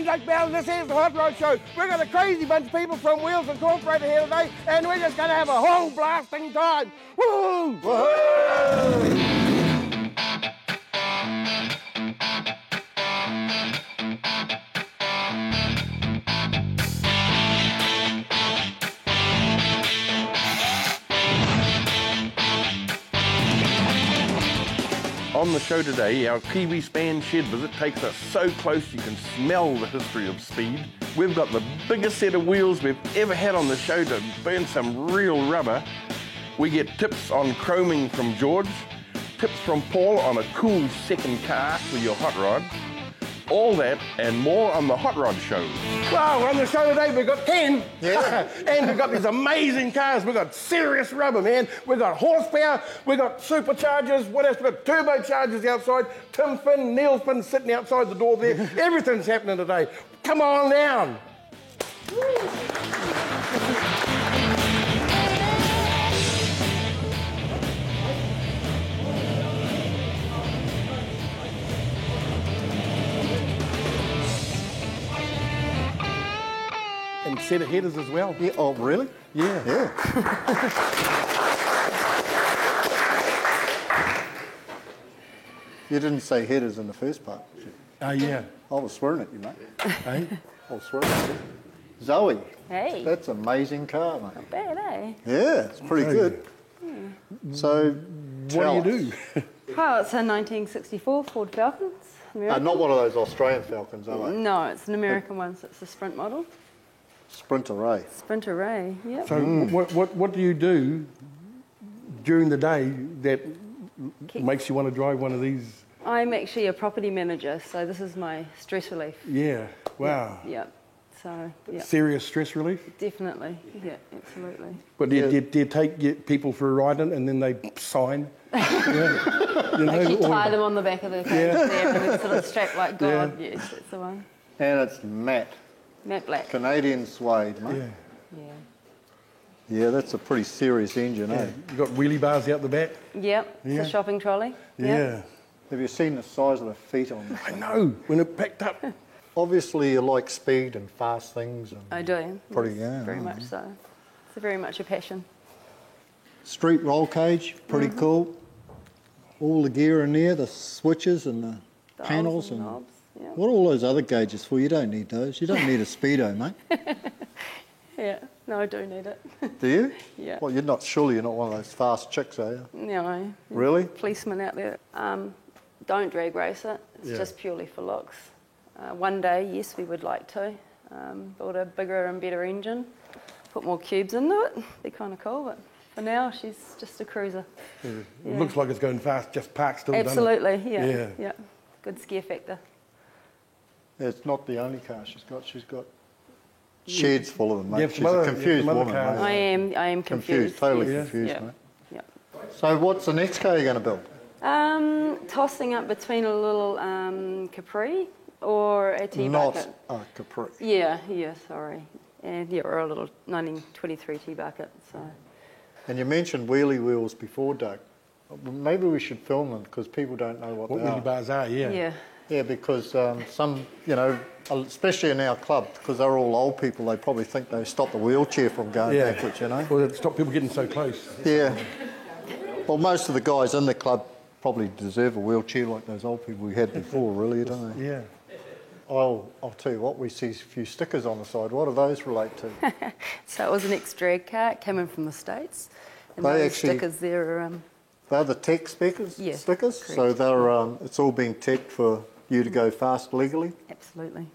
Jack Bell. This is the Hot Rod Show. We've got a crazy bunch of people from Wheels Incorporated here today, and we're just going to have a whole blasting time. Woo! Woo! On the show today, our Kiwi Span shed visit takes us so close you can smell the history of speed. We've got the biggest set of wheels we've ever had on the show to burn some real rubber. We get tips on chroming from George, tips from Paul on a cool second car for your hot rod. All that and more on the Hot Rod Show. Wow, on the show today we've got 10. Yeah. And we've got these amazing cars. We've got serious rubber, man. We've got horsepower. We've got superchargers. What else? We've got turbochargers outside. Tim Finn, Neil Finn sitting outside the door there. Everything's happening today. Come on down. And set of headers as well. Yeah. Oh, really? Yeah. Yeah. You didn't say headers in the first part. Oh, yeah. I was swearing at you, mate. Hey? I was swearing at you. Zoe. Hey. That's an amazing car, mate. Not bad, eh? Yeah, it's pretty good. So, What do you do? Well, it's a 1964 Ford Falcon. It's American. not one of those Australian Falcons, are they? No, it's an American one, so it's a sprint model. Sprinter Ray. Sprinter Ray, yep. So what do you do during the day that makes you want to drive one of these? I'm actually a property manager, so this is my stress relief. Yeah, wow. Yep. So, yeah, Serious stress relief? definitely. Yeah, absolutely. But do you get people for a ride in and then they sign? Yeah. You know, Actually or- tie them on the back of the car there and it's sort of strapped like God. Yeah. Yes, that's the one. And it's matte. Matte black. Canadian suede, mate. Yeah. Yeah. Yeah, that's a pretty serious engine, eh? You got wheelie bars out the back? Yep, it's Yeah. a shopping trolley. Yeah. Yep. Have you seen the size of the feet on this? I know, when it packed up. Obviously, you like speed and fast things. And I do. Pretty, yes, yeah. Very much so. It's very much a passion. Street roll cage, pretty cool. All the gear in there, the switches and the Dials panels. and And knobs, yeah. what are all those other gauges for? You don't need those. You don't need a speedo, mate. Yeah, no, I do need it. Do you? Yeah. Well, surely you're not one of those fast chicks, are you? No. Really? Policemen out there. Don't drag race it. It's Yeah. just purely for looks. One day, yes, we would like to. Build a bigger and better engine, put more cubes into it. Be kind of cool, but for now, she's just a cruiser. It Yeah. looks like it's going fast, just parked still, doesn't it? Absolutely, yeah. Yeah. Yeah. Good scare factor. It's not the only car she's got. She's got sheds full of them, mate. Yeah, She's some a other- confused some other woman, cars. mate. I am confused. Totally yes. confused, Yeah. mate. Yeah. So what's the next car you're going to build? Tossing up between a little Capri or a T Not bucket. a Capri. Yeah, sorry. And yeah, or a little 1923 T bucket. So And you mentioned wheelie wheels before, Doug. Maybe we should film them because people don't know what What they wheelie are. bars are, yeah. yeah. Yeah, because some, especially in our club, because they're all old people, they probably think they stop the wheelchair from going Yeah. backwards, you know? Well, it stop people getting so close. Yeah. Well, most of the guys in the club probably deserve a wheelchair like those old people we had before, really, don't they? Yeah. I'll tell you what, we see a few stickers on the side. What do those relate to? So it was an ex-drag car. It came in from the States. And They those actually- stickers there are... They're the tech stickers, Yeah, stickers. correct. So they're it's all being teched for you to go fast legally. absolutely.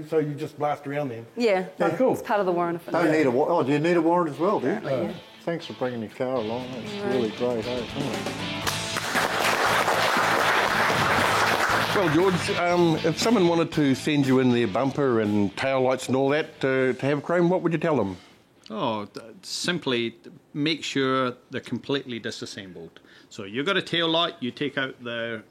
So you just blast around them? Yeah. Oh, cool. It's part of the warrant. Don't need a warrant. Oh, do you need a warrant as well, do you? Apparently, yeah. Thanks for bringing your car along. That's really great, eh? Well, George, if someone wanted to send you in their bumper and tail lights and all that to have chrome, what would you tell them? Oh, simply make sure they're completely disassembled. So you've got a tail light, you take out the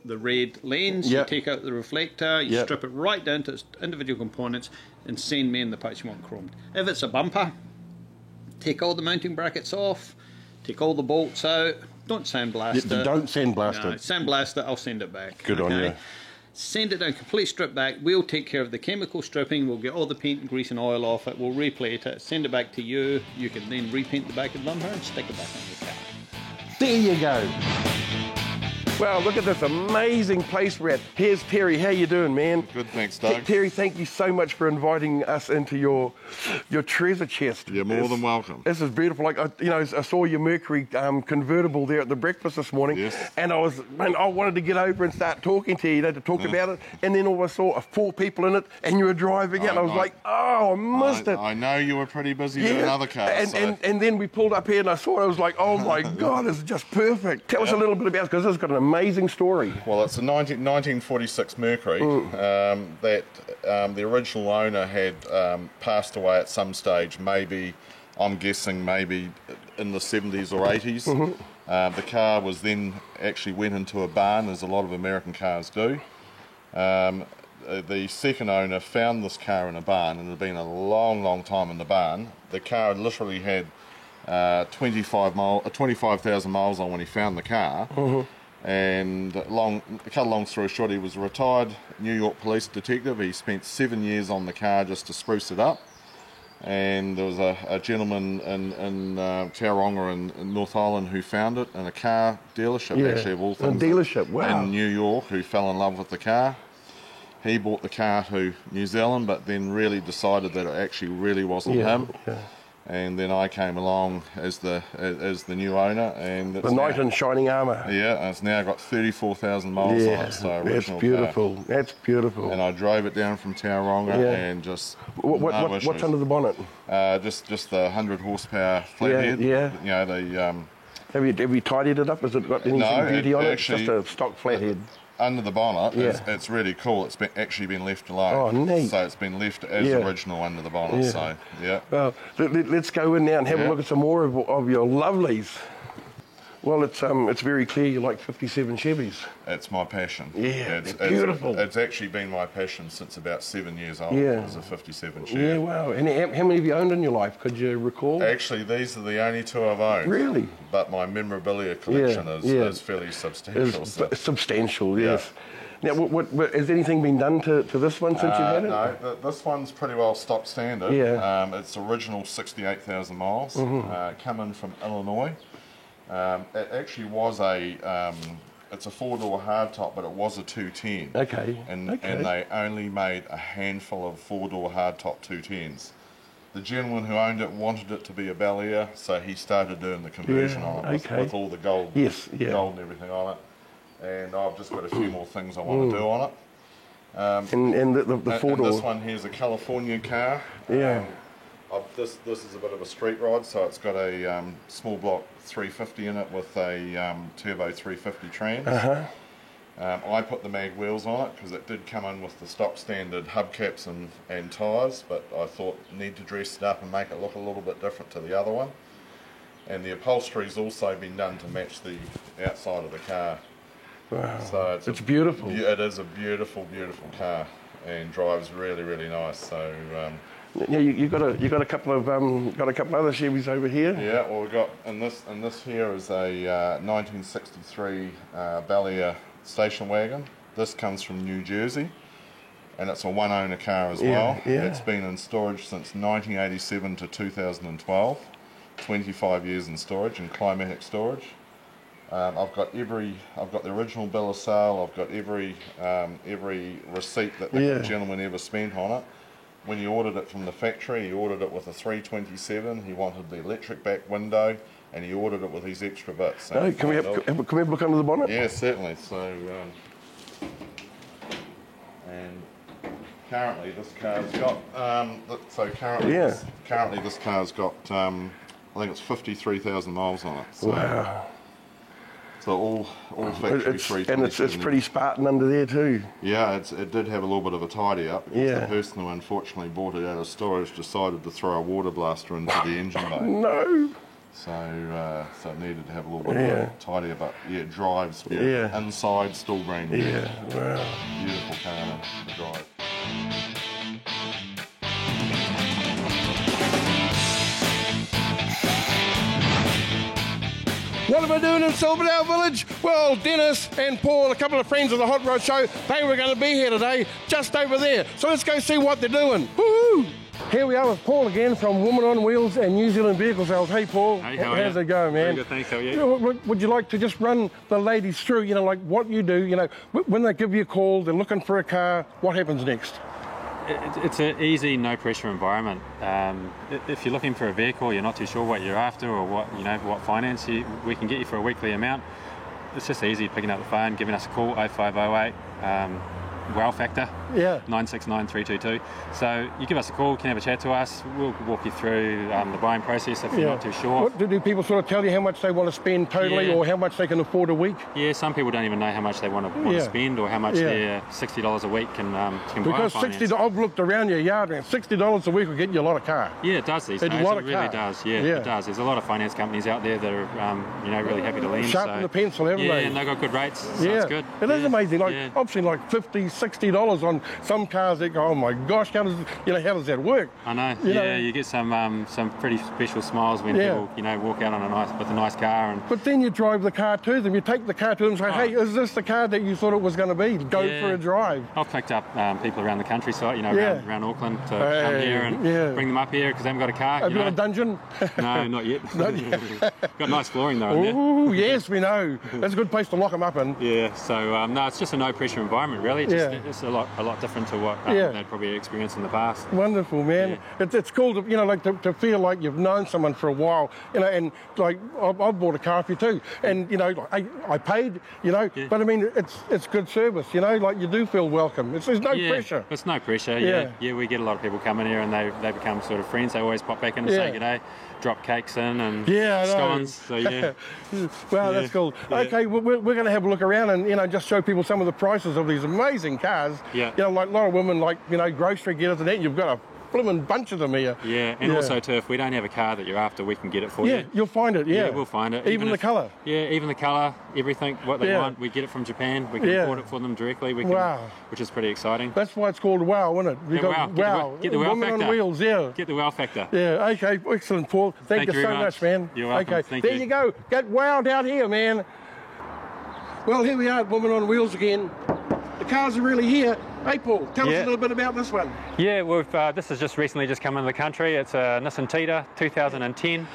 red lens, Yep. you take out the reflector, you Yep. strip it right down to its individual components and send me in the parts you want chromed. If it's a bumper, take all the mounting brackets off, take all the bolts out, don't sandblast it. Don't sandblast No, it. sandblast it, I'll send it back. Good on you. send it down, complete strip back. We'll take care of the chemical stripping. We'll get all the paint and grease and oil off it. We'll replate it, send it back to you. You can then repaint the back of the bumper and stick it back on your car. There you go. Wow, look at this amazing place we're at. Here's Terry. How you doing, man? Good, thanks, Doug. Terry, thank you so much for inviting us into your treasure chest. You're more than welcome. This is beautiful. Like, I saw your Mercury convertible there at the breakfast this morning, Yes. and I wanted to get over and start talking to you, to talk about it. And then I saw 4 people in it, and you were driving it. And I was like, oh, I missed it. I know you were pretty busy doing other cars. And then we pulled up here, and I saw it. I was like, oh my God, this is just perfect. Tell us a little bit about it, because this has got an amazing story. Well, it's a 1946 Mercury that the original owner had passed away at some stage, maybe, I'm guessing, maybe in the 70s or 80s. The car was then actually went into a barn, as a lot of American cars do. The second owner found this car in a barn, and it had been a long, long time in the barn. The car literally had 25,000 miles on when he found the car. And cut a long story short, he was a retired New York police detective. He spent 7 years on the car just to spruce it up. And there was a gentleman in Tauranga in North Island who found it in a car dealership, actually, of all things. A dealership, wow. In New York, who fell in love with the car. He brought the car to New Zealand, but then really decided that it actually really wasn't him. And then I came along as the new owner, and the knight in shining armour. Yeah, and it's now got 34,000 miles on it. So that's beautiful. Car. That's beautiful. And I drove it down from Tauranga and just what's under the bonnet? Just the 100 horsepower flathead. Yeah. You know the. Have you tidied it up? Has it got anything beauty on it? Actually, Just a stock flathead. Under the bonnet, it's really cool. It's actually been left alone. Oh, neat. So it's been left as original under the bonnet. So, yeah. Well, let's go in now and have a look at some more of your lovelies. Well, it's very clear you like 57 Chevys. It's my passion. Yeah, it's beautiful. It's actually been my passion since about 7 years old. Yeah. As a 57 Chevy. Yeah, wow. And how many have you owned in your life? Could you recall? Actually, these are the only 2 I've owned. Really? But my memorabilia collection is fairly substantial. Substantial, yes. Now, what has anything been done to this one since you've had it? No, this one's pretty well stock standard. Yeah. It's original 68,000 miles. Coming from Illinois. It actually was it's a 4-door hardtop, but it was a 210. Okay. And they only made a handful of 4-door hardtop 210s. The gentleman who owned it wanted it to be a Bel Air, so he started doing the conversion on it with all the gold, gold and everything on it. And I've just got a few more things I want to do on it. And the 4-door. And this one here's a California car. Yeah. This is a bit of a street rod, so it's got a small block 350 in it with a turbo 350 trans. I put the mag wheels on it because it did come in with the stock standard hubcaps and tyres, but I thought need to dress it up and make it look a little bit different to the other one. And the upholstery's also been done to match the outside of the car. Wow. So it's beautiful. It is a beautiful, beautiful car and drives really, really nice. So. Yeah, you got a couple of other Chevys over here. Yeah, well we got and this here is a 1963 Bel Air station wagon. This comes from New Jersey, and it's a one-owner car as well. Yeah. It's been in storage since 1987 to 2012. 25 years in storage, in climatic storage. I've got the original bill of sale. I've got every receipt that the gentleman ever spent on it. When he ordered it from the factory, he ordered it with a 327. He wanted the electric back window, and he ordered it with these extra bits. Oh, can we have a look under the bonnet? Yeah, certainly. So, and currently this car's got. Currently this car's got. I think it's 53,000 miles on it. So, wow. So all factory and it's pretty Spartan under there too. Yeah, it did have a little bit of a tidy up. Yeah. The person who unfortunately bought it out of storage decided to throw a water blaster into the engine bay. No. So it needed to have a little bit of a tidy up. But yeah, it drives beautiful. Yeah. Inside still brand new. Yeah. Wow. Beautiful car to drive. What am I doing in Silverdale Village? Well, Dennis and Paul, a couple of friends of the Hot Rod Show, they were going to be here today, just over there. So let's go see what they're doing. Woo-hoo! Here we are with Paul again from Women on Wheels and New Zealand Vehicle Sales. Hey, Paul. Hey, how are how's you? it going, man? Very good, thanks. How are you? Would you like to just run the ladies through, you know, like what you do, you know, when they give you a call, they're looking for a car, what happens next? It's an easy, no-pressure environment. If you're looking for a vehicle, you're not too sure what you're after or what finance we can get you for a weekly amount. It's just easy picking up the phone, giving us a call, 0508. Wow Factor, Yeah. 969322. So you give us a call, can have a chat to us. We'll walk you through the buying process if you're not too sure. What, do people sort of tell you how much they want to spend totally, Yeah. or how much they can afford a week? Yeah, some people don't even know how much they want to spend or how much their $60 a week can buy Because on finance. I've looked around your yard, man, $60 a week will get you a lot of car. Yeah, it does these It's days. a lot It of really car. does. Yeah, Yeah. it does. There's a lot of finance companies out there that are, really happy to lend. Sharpen the pencil, haven't yeah, they? and they've got good rates. So Yeah, it's good. it is amazing. Like yeah. I've seen like $50, $60 on some cars that go, oh my gosh, how does that work? I know. You know? Yeah, you get some pretty special smiles when people, walk out on with a nice car and. But then you drive the car to them. You take the car to them and say, hey, is this the car that you thought it was going to be? Go for a drive. I've picked up people around the countryside, around Auckland to come here and bring them up here because they haven't got a car. Have you got a dungeon? No, not yet. Got nice flooring though in there. Ooh, yes, we know. That's a good place to lock them up in. Yeah, so no, it's just a no-pressure environment really. It's a lot different to what they'd probably experienced in the past. Wonderful, man. Yeah. It's cool to, to feel like you've known someone for a while, and like I've bought a car for you too, and I paid, but I mean it's good service, like you do feel welcome. There's no pressure. It's no pressure. Yeah. Yeah, we get a lot of people coming here and they become sort of friends. They always pop back in and say good day, drop cakes in and scones. So yeah. Wow, that's cool. Yeah. Okay, we're going to have a look around and just show people some of the prices of these amazing cars. Yeah. Like a lot of women grocery getters and that. You've got a blooming bunch of them here. Yeah, and also too, if we don't have a car that you're after, we can get it for you. Yeah, you'll find it. Yeah, we'll find it. Even the colour. Yeah, even the colour, everything what they want. We get it from Japan. We can import it for them directly. We can, which is pretty exciting. That's why it's called Wow, isn't it? You got Wow. Get the wow Women factor. on wheels. Yeah. Get the wow factor. Yeah. Okay. Excellent, Paul. Thank you very so much, man. You're welcome. Okay. Thank there you. you go. Get wowed out here, man. Well, here we are at Women on Wheels again. The cars are really here. Hey, Paul, tell us a little bit about this one. Yeah, this has just recently come into the country. It's a Nissan Tita, 2010.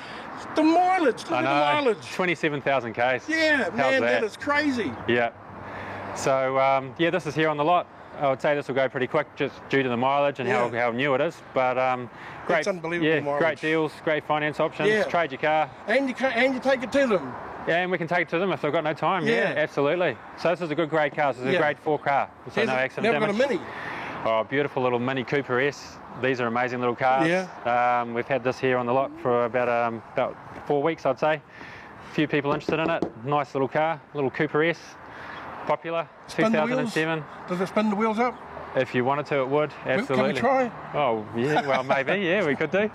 The mileage, look at the mileage. 27,000 Ks. Yeah, How's man, that that is crazy. Yeah. So, this is here on the lot. I would say this will go pretty quick just due to the mileage and how new it is. But great, It's unbelievable mileage. Great deals, great finance options, trade your car. And you take it to them. Yeah, and we can take it to them if they've got no time. Yeah. Yeah, absolutely. So this is a good grade car. This is a grade 4 car. So no accident damage. Never got a Mini. Oh, beautiful little Mini Cooper S. These are amazing little cars. Yeah. We've had this here on the lot for about 4 weeks, I'd say. A few people interested in it. Nice little car, little Cooper S. Popular, Spin 2007. The wheels? Does it spin the wheels up? If you wanted to, it would. Absolutely. Can we try? Oh, yeah, well, maybe. Yeah, we could do.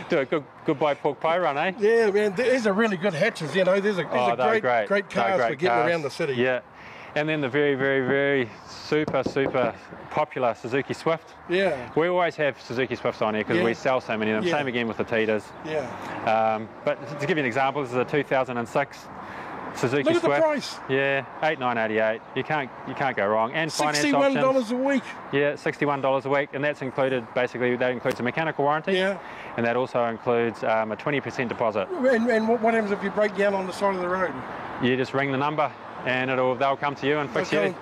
Do a goodbye pork pie run, eh? Yeah, man. These are really good hatches, These are great cars for getting around the city. Yeah. And then the very, very, very super popular Suzuki Swift. Yeah. We always have Suzuki Swifts on here because we sell so many of them. Yeah. Same again with the Titas. Yeah. But to give you an example, this is a 2006 Suzuki Look at Swift. the price. Yeah, $8,988. You can't go wrong. And finance $61 options. a week. Yeah, $61 a week, and that's included. Basically, that includes a mechanical warranty. Yeah. And that also includes a 20% deposit. And what happens if you break down on the side of the road? You just ring the number, and they'll come to you and fix you.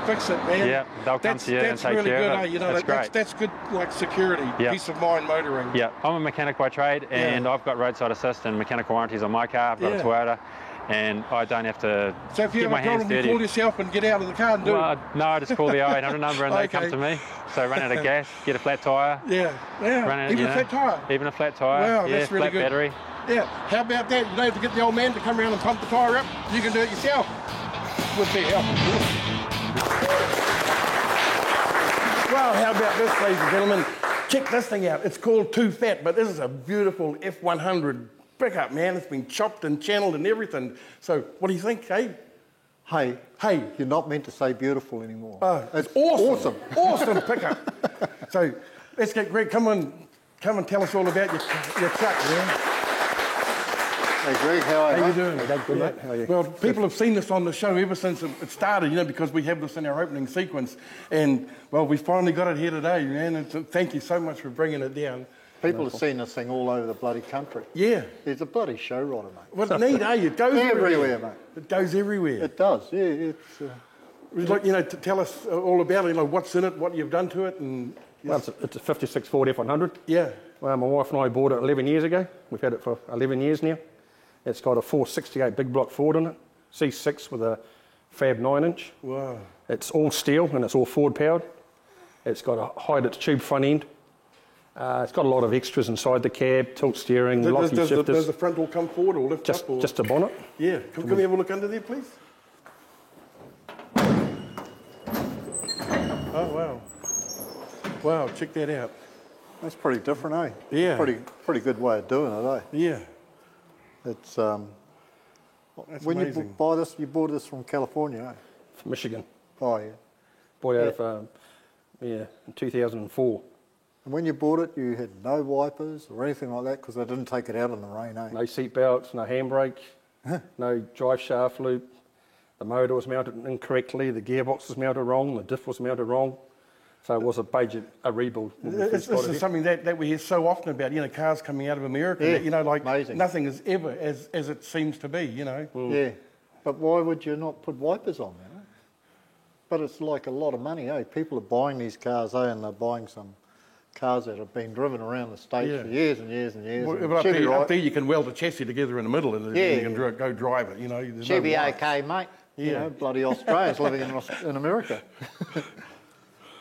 Fix it, man. Yeah, they'll come to you and take really care good, of it. That's great. That's good, like security, peace of mind motoring. Yeah, I'm a mechanic by trade, and I've got roadside assist and mechanical warranties on my car. I've got a Toyota, and I don't have to So if you get have my a hands problem, you dirty. call yourself and get out of the car and do it. No, I just call the 0800 number and they come to me. So run out of gas, get a flat tyre. Yeah. Run out, Even a flat tyre. Even a flat tyre. Wow, yeah, that's really flat good. battery. Yeah. How about that? You don't have to get the old man to come around and pump the tyre up. You can do it yourself. With their help, of course. Well, how about this, ladies and gentlemen? Check this thing out. It's called Too Fat, but this is a beautiful F100 pickup, man. It's been chopped and channeled and everything. So, what do you think, eh? Hey, Hey. you're not meant to say beautiful anymore. Oh, it's awesome. Awesome pickup. So, let's get Greg. Come and tell us all about your truck, man. Hey Greg, how are you? How you mate? doing? Hey, good, mate. How are you? Well, people have seen this on the show ever since it started, you know, because we have this in our opening sequence. And, well, we finally got it here today, man. And thank you so much for bringing it down. People have seen this thing all over the bloody country. Yeah. It's a bloody show rider, mate. Well, it's neat, eh? It goes Everywhere, mate. It goes everywhere. It does, yeah. It's Like, you know, to tell us all about it, you know, what's in it, what you've done to it, and... Well, it's a 56 Ford F100. Yeah. My wife and I bought it 11 years ago. We've had it for 11 years now. It's got a 468 big block Ford in it, C6 with a Fab 9-inch. Wow. It's all steel and it's all Ford powered. It's got a high-ditch tube front end. It's got a lot of extras inside the cab, tilt steering, locking shifters. Does the front all come forward or lift up? Or? Just a bonnet. Yeah. Can we have a look under there, please? Oh, wow. Wow, check that out. that's pretty different, eh? Yeah. Pretty good way of doing it, eh? Yeah. It's That's when amazing. you buy this, you bought this from California, eh? From Michigan. Oh yeah. Bought out of, in 2004. And when you bought it, you had no wipers or anything like that because they didn't take it out in the rain, eh? No seat belts, no handbrake, no drive shaft loop. The motor was mounted incorrectly, the gearbox was mounted wrong, the diff was mounted wrong. So it was a rebuild. When we This first got is it. something that we hear so often about, you know, cars coming out of America. Yeah, That, you know, like amazing. nothing is ever as it seems to be, you know. Yeah. But why would you not put wipers on there? Eh? But it's like a lot of money, eh? People are buying these cars, eh? And they're buying some cars that have been driven around the States Yeah. for years and years and years. Well, and but up Chevy, there, right? up there you can weld a chassis together in the middle and Yeah. you can go drive it, you know. There's no Chevy wires. okay, mate. You Yeah. know, bloody Australians living in America.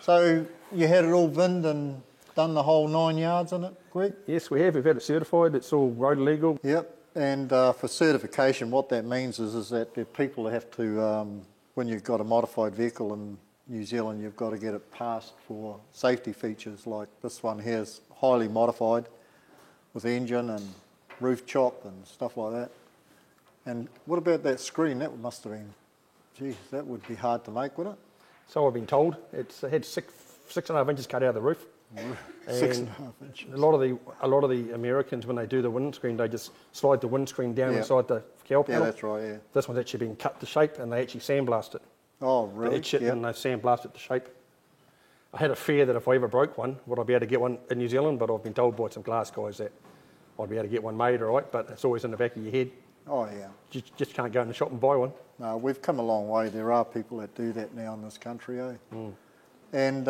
So you had it all VINed and done the whole 9 yards in it, Greg? Yes, we have. We've had it certified. It's all road legal. Yep. And for certification, what that means is that the people have to, when you've got a modified vehicle in New Zealand, you've got to get it passed for safety features like this one here is highly modified with engine and roof chop and stuff like that. And what about that screen? That must have been, geez, that would be hard to make, wouldn't it? So I've been told. It's had 6.5 inches cut out of the roof. 6.5 And inches. A lot of the Americans, when they do the windscreen, they just slide the windscreen down Yeah. inside the cowl Yeah, panel. that's right, yeah. This one's actually been cut to shape, and they actually sandblast it. Oh, They really? etch it Yep. and they sandblast it to shape. I had a fear that if I ever broke one, would I be able to get one in New Zealand? But I've been told by some glass guys that I'd be able to get one made, all right. But it's always in the back of your head. Oh, yeah. You just can't go in the shop and buy one. No, we've come a long way. There are people that do that now in this country, eh? Mm. And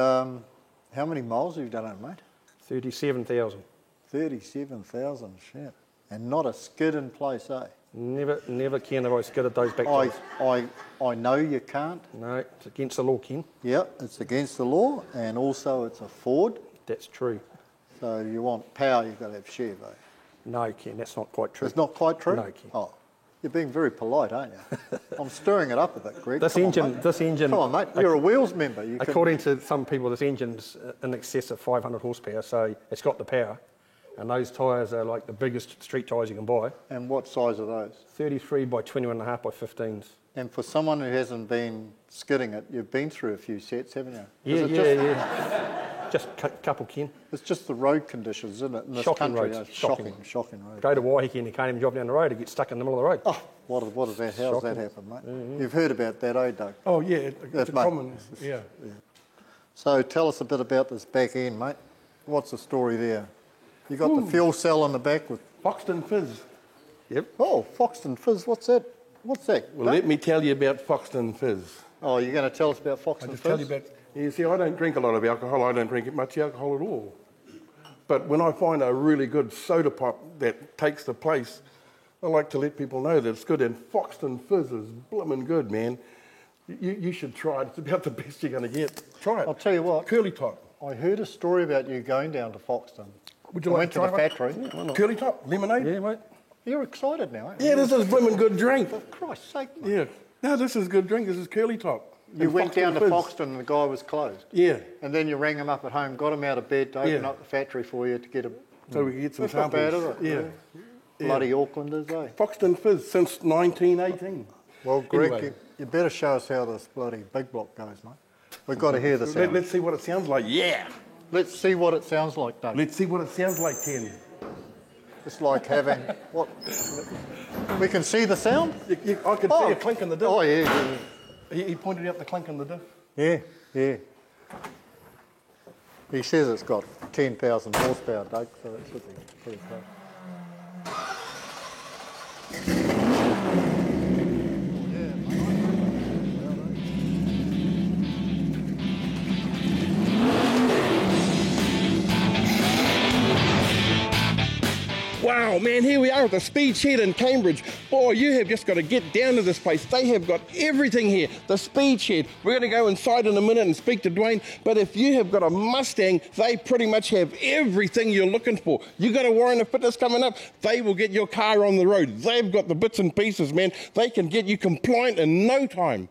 how many miles have you done it, mate? 37,000. 37,000, shit. And not a skid in place, eh? Never can have I skidded those back tires. I know you can't. No, it's against the law, Ken. Yep, it's against the law, and also it's a Ford. That's true. So you want power, you've got to have Chev, eh? No, Ken, that's not quite true. It's not quite true? No, Ken. Oh, you're being very polite, aren't you? I'm stirring it up a bit, Greg. This Come on, engine, mate. this engine. Come on, mate. You're a Wheels member. You can... According to some people, this engine's in excess of 500 horsepower, so it's got the power. And those tyres are like the biggest street tyres you can buy. And what size are those? 33 by 21.5 by 15s. And for someone who hasn't been skidding it, you've been through a few sets, haven't you? Yeah, Is it yeah. Just a couple, Ken. It's just the road conditions, isn't it? In this Shocking country, roads, shocking shocking. roads. Go to Waiheke and you can't even drive down the road. You get stuck in the middle of the road. Oh, what is that? How's that happen, mate? Mm-hmm. You've heard about that, eh, Doug? Oh, yeah, it's That's a mate. common, yeah. So tell us a bit about this back end, mate. What's the story there? You got the fuel cell on the back with... Foxton Fizz. Oh, Foxton Fizz, what's that? What's that? Well, Doug? let me tell you about Foxton Fizz. Oh, you're going to tell us about I'll Foxton just Fizz? tell you about... You see, I don't drink a lot of alcohol. I don't drink much alcohol at all. But when I find a really good soda pop that takes the place, I like to let people know that it's good. And Foxton Fizz is blooming good, man. You should try it. It's about the best you're going to get. Try it. I'll tell you what. Curly top. I heard a story about you going down to Foxton. Would you I like went to to try the one? factory. Why not? Curly top, lemonade. Yeah, mate. You're excited now, aren't you? Yeah, this is blooming good drink. For Christ's sake, mate. Yeah. No, this is good drink. This is curly top. You And went down to Fizz. Foxton and the guy was closed. Yeah. And then you rang him up at home, got him out of bed to open Yeah. up the factory for you to get a... So we can get some That's not samples. bad, is it? Yeah. Bloody Aucklanders, eh? Foxton Fizz since 1918. Well, Greg, Anyway. you better show us how this bloody big block goes, mate. We've got to hear the sound. Let's see what it sounds like. Yeah. Let's see what it sounds like, Doug. Let's see what it sounds like, Ken. It's like having, what, we can see the sound? I could see a clink in the diff. Oh, yeah, yeah. He pointed out the clink in the diff. Yeah, yeah. He says it's got 10,000 horsepower, Doug, so it should be pretty close. Wow, man, here we are at the Speed Shed in Cambridge. Boy, you have just got to get down to this place. They have got everything here. The Speed Shed. We're going to go inside in a minute and speak to Dwayne. But if you have got a Mustang, they pretty much have everything you're looking for. You got a warrant of fitness coming up, they will get your car on the road. They've got the bits and pieces, man. They can get you compliant in no time.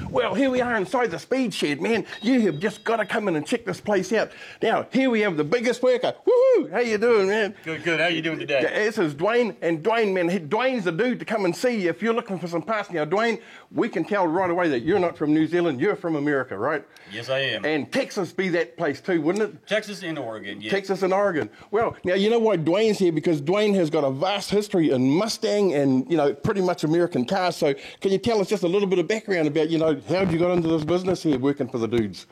Well, here we are inside the Speed Shed, man. You have just got to come in and check this place out. Now, here we have the biggest worker. Woohoo! How you doing, man? Good, good. How you doing today? This is Dwayne, and Dwayne, man, Dwayne's the dude to come and see you if you're looking for some parts. Now, Dwayne, we can tell right away that you're not from New Zealand, you're from America, right? Yes, I am. And Texas be that place too, wouldn't it? Texas and Oregon, yeah. Texas and Oregon. Well, now, you know why Dwayne's here? Because Dwayne has got a vast history in Mustang and, you know, pretty much American cars. So can you tell us just a little bit of background about, you know, how you got into this business here working for the dudes?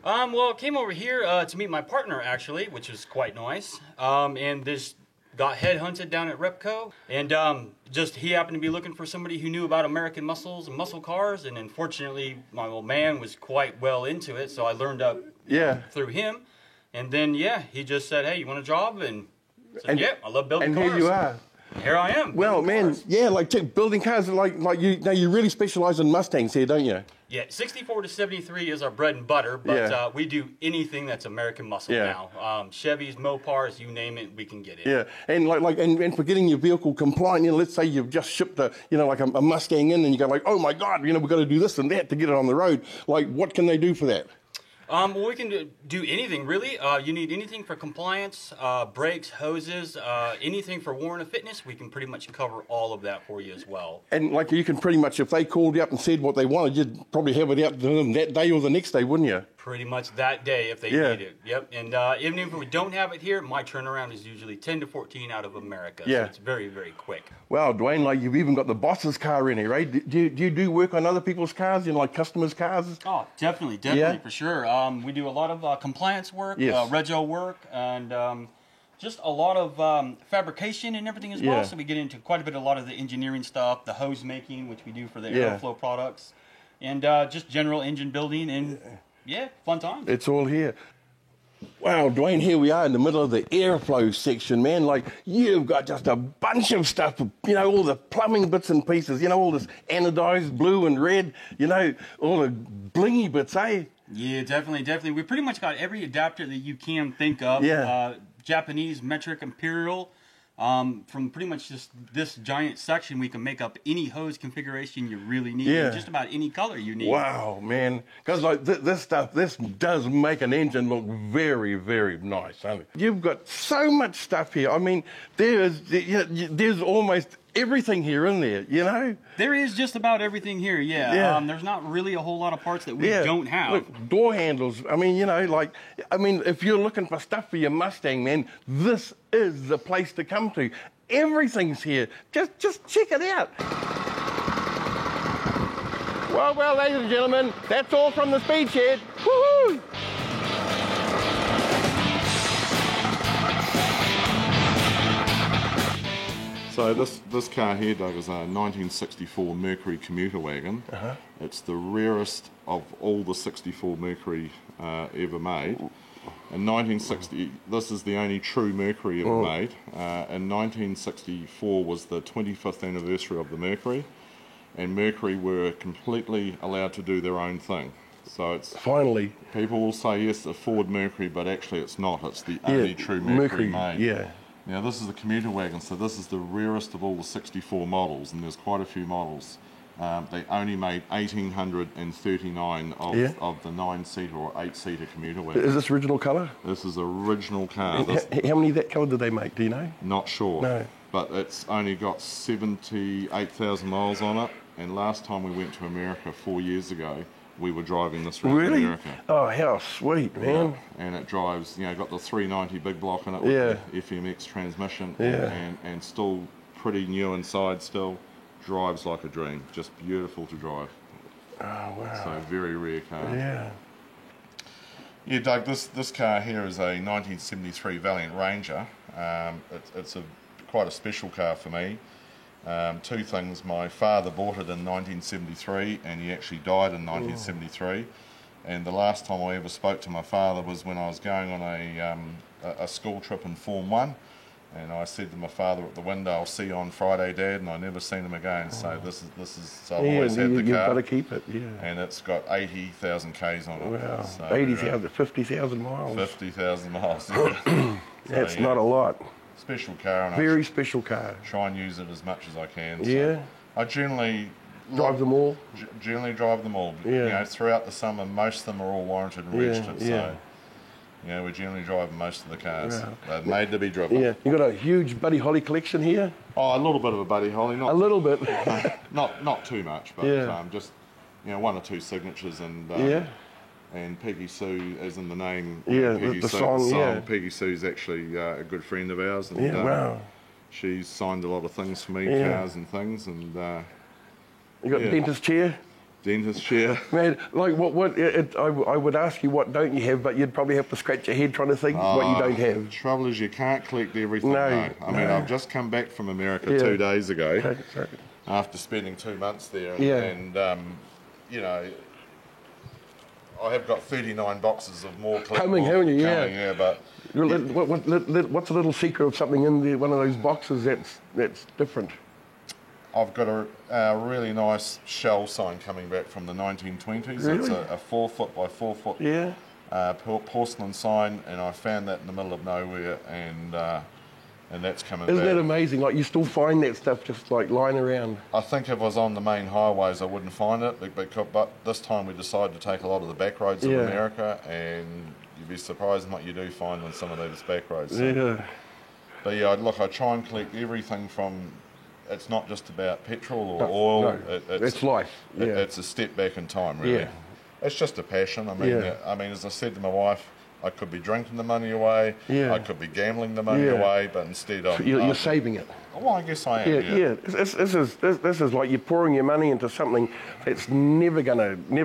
Well, I came over here to meet my partner, actually, which was quite nice. And this got headhunted down at Repco. And just he happened to be looking for somebody who knew about American muscles and muscle cars. And unfortunately, my old man was quite well into it. So I learned up through him. And then, he just said, hey, you want a job? And I said, yeah, I love building cars. And here you are. Here I am. Well, man, like building cars, like you. Now you really specialize in Mustangs here, don't you? Yeah, 64 to 73 is our bread and butter, but we do anything that's American muscle now. Chevys, Mopars, you name it, we can get it. Yeah, and and for getting your vehicle compliant, you know, let's say you've just shipped a Mustang in, and you go like, oh my God, you know, we've got to do this and that to get it on the road. Like, what can they do for that? Well, we can do anything, really. You need anything for compliance, brakes, hoses, anything for warrant of fitness, we can pretty much cover all of that for you as well. And like you can pretty much, if they called you up and said what they wanted, you'd probably have it out to them that day or the next day, wouldn't you? Pretty much that day if they need it. Yep. And even if we don't have it here, my turnaround is usually 10 to 14 out of America. Yeah. So it's very, very quick. Wow, Dwayne, like you've even got the boss's car in here, right? Do you do work on other people's cars, you know, like customers' cars? Oh, definitely, for sure. We do a lot of compliance work, rego work, and just a lot of fabrication and everything as well. So we get into quite a lot of the engineering stuff, the hose making, which we do for the Aeroflow products, and just general engine building and... Yeah, fun time. It's all here. Wow, Dwayne, here we are in the middle of the airflow section, man. Like, you've got just a bunch of stuff, you know, all the plumbing bits and pieces, you know, all this anodized blue and red, you know, all the blingy bits, eh? Yeah, definitely. We pretty much got every adapter that you can think of. Yeah. Japanese, metric, imperial. From pretty much just this giant section, we can make up any hose configuration you really need, and just about any color you need. Wow, man. Because like this does make an engine look very, very nice. You've got so much stuff here. I mean, there's almost everything here in there, you know? There is just about everything here, there's not really a whole lot of parts that we don't have. Look, door handles, I mean, you know, if you're looking for stuff for your Mustang, man, this is the place to come to. Everything's here. Just check it out. Well, ladies and gentlemen, that's all from the Speed Shed. Woohoo! So this car here, Doug, is a 1964 Mercury commuter wagon. It's the rarest of all the 64 Mercury ever made. In 1960, this is the only true Mercury ever made. In 1964 was the 25th anniversary of the Mercury, and Mercury were completely allowed to do their own thing. So it's finally, people will say yes, a Ford Mercury, but actually it's not. It's the only true Mercury made. Yeah. Now this is a commuter wagon, so this is the rarest of all the 64 models, and there's quite a few models. They only made 1,839 of the 9-seater or 8-seater commuter wagon. Is this original colour? This is original car. How many of that colour did they make, do you know? Not sure. No. But it's only got 78,000 miles on it, and last time we went to America 4 years ago, we were driving this around Really? America. Oh, how sweet, man. And it drives, you know, got the 390 big block in it Yeah. with the FMX transmission, Yeah. and still pretty new inside still. Drives like a dream, just beautiful to drive. Oh, wow. So very rare car. Yeah. Yeah, Doug, this car here is a 1973 Valiant Ranger. It's quite a special car for me. Two things, my father bought it in 1973 and he actually died in 1973. And the last time I ever spoke to my father was when I was going on a school trip in Form 1. And I said to my father at the window, "I'll see you on Friday, Dad," and I never seen him again. So this is so I've always had the You've car. got to keep it, yeah. And it's got 80,000 Ks on it. Wow. So, 80,000, 50,000 miles. 50,000 miles. Yeah. That's not a lot. Special car, and Very special car. I try and use it as much as I can. So Yeah. I generally Drive them all. Generally drive them all. Yeah. You know, throughout the summer, most of them are all warranted and registered. yeah. So, you know, we generally drive most of the cars. Wow. They're made to be driven. Yeah. You got a huge Buddy Holly collection here? Oh, a little bit of a Buddy Holly, A little bit. not too much, but Yeah. just, you know, one or two signatures and Yeah. and Peggy Sue, as in the name. Yeah, Peggy the Sue, song, yeah. Peggy Sue's actually a good friend of ours. And, Yeah, wow. She's signed a lot of things for me, Yeah. cars and things, and You got Yeah. dentist chair? dentist chair. Man, like I would ask you what don't you have, but you'd probably have to scratch your head trying to think what you don't have. Trouble is you can't collect everything. No, No. I mean, no. I've just come back from America Yeah. 2 days ago Okay. after spending 2 months there. Yeah. And you know, I have got 39 boxes of more collectibles Coming, haven't you? Yeah. coming, yeah, but What's a little secret of something in there, one of those boxes that's different? I've got a really nice shell sign coming back from the 1920s. It's Really? a 4 foot by 4 foot Yeah. porcelain sign, and I found that in the middle of nowhere, and that's coming Isn't back. that amazing? Like you still find that stuff just like lying around. I think if I was on the main highways, I wouldn't find it, but this time we decided to take a lot of the back roads Yeah. of America, and you'd be surprised what you do find on some of those back roads. So. Yeah. But yeah, look, I try and collect everything from. It's not just about petrol or No, oil. no, it's life. Yeah. It's a step back in time, really. Yeah. It's just a passion. I mean, Yeah. as I said to my wife, I could be drinking the money away. Yeah. I could be gambling the money Yeah. away, but instead You're saving it. Well, I guess I am. Yeah, yeah. This is like you're pouring your money into something that's never gonna run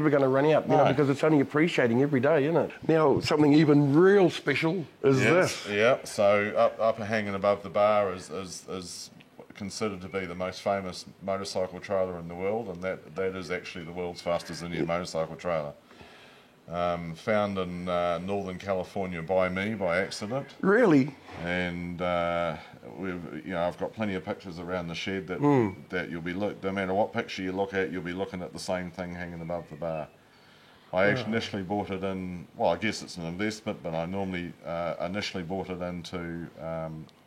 out, you know, No. because it's only appreciating every day, isn't it? Now, something even real special is Yes, this. yeah. So up hanging above the bar is considered to be the most famous motorcycle trailer in the world, and that is actually the world's fastest Indian motorcycle trailer. Found in Northern California by me by accident, Really? and I've got plenty of pictures around the shed that you'll be no matter what picture you look at, you'll be looking at the same thing hanging above the bar. I actually initially bought it in. Well, I guess it's an investment, but I normally initially bought it into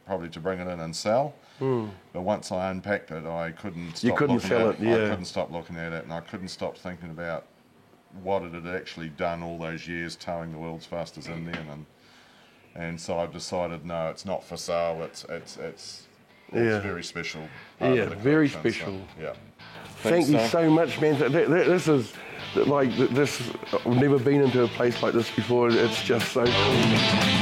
probably to bring it in and sell. But once I unpacked it, I couldn't stop couldn't looking sell at it, yeah. I couldn't stop looking at it, and I couldn't stop thinking about what it had actually done all those years towing the world's fastest Indian, and so I decided no, it's not for sale. It's Yeah. very special. part of Yeah, the very collection, special. So, yeah. Thank you Tom. so much, man. This is like this. I've never been into a place like this before. It's just so cool.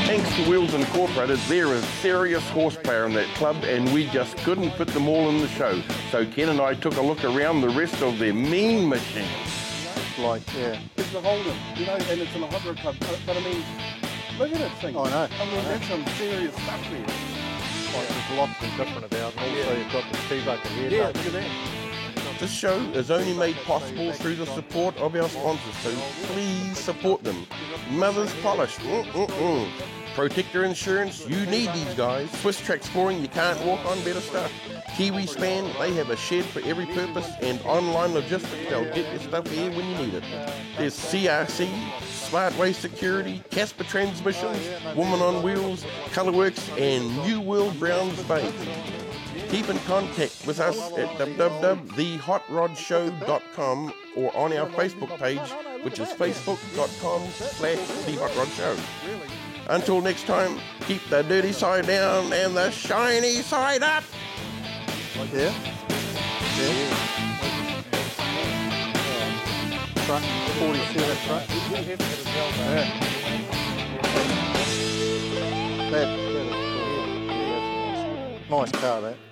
Thanks to Wheels Incorporated, there is serious horsepower in that club, and we just couldn't fit them all in the show. So Ken and I took a look around the rest of their mean machines. Like, yeah. It's the Holden, you know, and it's in a hot rod club. But I mean, look at that thing. I know. I mean, that's some serious stuff there. Like, there's lots of different about it. Also, you've got the 2 bucket here. Yeah, look at that. This show is only made possible through the support of our sponsors, so please support them. Mother's Polish, Protector Insurance, you need these guys. Swiss Track Scoring, you can't walk on better stuff. Kiwi Span, they have a shed for every purpose, and online logistics, they'll get your stuff here when you need it. There's CRC, Smartway Security, Casper Transmissions, Woman on Wheels, Colourworks, and New World Browns Bay. Keep in contact with us at www.thehotrodshow.com or on our Facebook page, which is facebook.com/thehotrodshow. Until next time, keep the dirty side down and the shiny side up. Yeah? Yeah. truck, 47 truck. That is cool. Yeah, that's nice. Nice car, that.